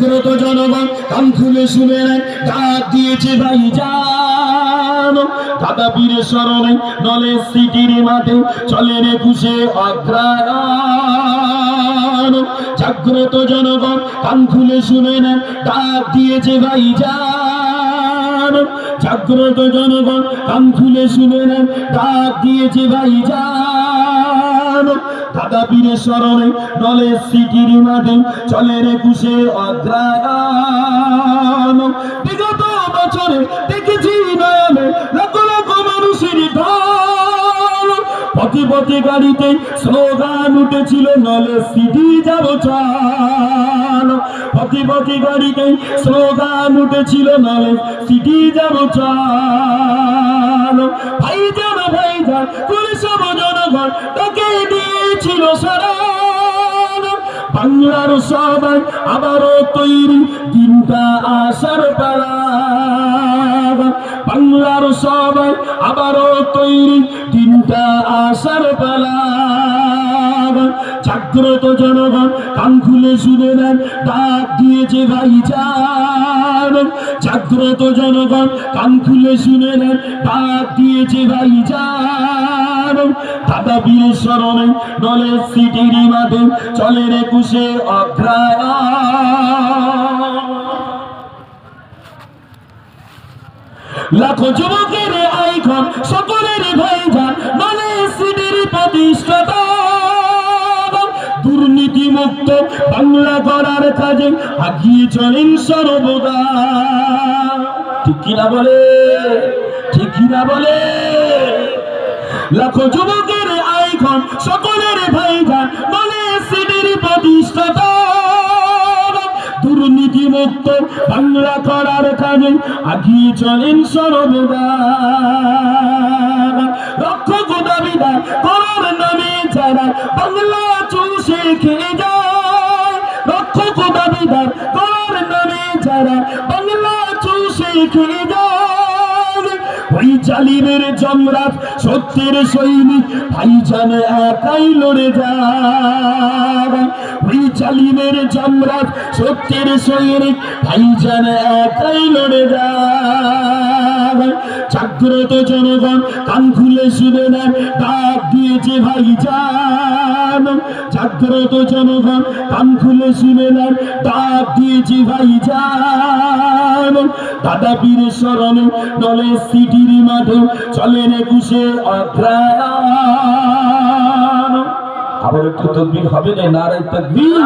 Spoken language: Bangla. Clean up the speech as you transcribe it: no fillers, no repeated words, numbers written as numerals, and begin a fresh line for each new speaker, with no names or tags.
জাগ্রত জনগণ কান খুলে শুনে নেন, ডাক দিয়েছে ভাইজান। দাদা পীরের স্মরণে নলেজ সিটির মাঠে চলেন 21শে অগ্রহায়ণ। জাগ্রত জনগণ কান খুলে শুনে নেন, ডাক দিয়েছে ভাইজান। জাগ্রত জনগণ কান খুলে শুনে নেন, ডাক দিয়েছে ভাইজান। দাদা পীরের স্মরণে নলেজ সিটির মাঠে চলেন 21শে অগ্রহায়ণ। বিগত বছরে দেখেছি নয়নে লাখ লাখ মানুষের ঢল। পথে পথে গাড়িতে স্লোগান উঠেছিল, নলেজ সিটি যাবো চল। পথে পথে গাড়িতে স্লোগান উঠেছিল, নলেজ সিটি যাবো চল। ভাইজান ভাইজান করে সব জনগণ তাকে দিয়েছিল শরণ। বাংলার সবাই আবারও তৈরি, দিনটা আসার পালা। বাংলার সবাই আবারও তৈরি, দিনটা আসার পালা। জাগ্রত জনগণ কান খুলে শুনে নেন, ডাক দিয়েছে ভাইজান। জাগ্রত জনগণ কান খুলে শুনে নেন, ডাক দিয়েছে ভাইজান। দাদা পীরের স্মরণে নলেজ সিটির মাঠে চলেন 21শে অগ্রহায়ণ। লাখো যুবকের আইকন, সকলের ভাইজান, নলেজ সিটির প্রতিষ্ঠাতা। দুর্নীতি মুক্ত বাংলা করার কাজে আগিয়ে চলেন সর্বদা। ঠিক কিনা বলে, ঠিক কিনা বলে। লাখো যুবকের আইকন, সকলের ভাইজান, নলেজ সিটির প্রতিষ্ঠাতা। দুর্নীতি মুক্ত বাংলা করার কাজে আগিয়ে চলেন সর্বদা। রক্ষক দাবিদার করার নামে যারা বাংলা চুষে খেয়ে যায়। রক্ষক দাবিদার করার নামে যারা বাংলা চুষে খেয়ে যায়। ওই জালিমের জমরাত সত্যের সৈনিক ভাইজান একাই লড়ে যায়। ওই জালিমের জমরাত সত্যের সৈনিক ভাইজান একাই লড়ে যায়। জাগ্রত জনগণ কান খুলে শুনে নেন, ডাক দিয়েছে ভাইজান। জাগ্রত জনগণ কান খুলে শুনে নেন, ডাক দিয়েছে ভাইজান। দাদা পীরের স্মরণে নলেজ সিটির মাঠে চলেন 21শে অগ্রহায়ণ। আবার একটু তাকবীর হবে না? নারায়ে তাকবীর।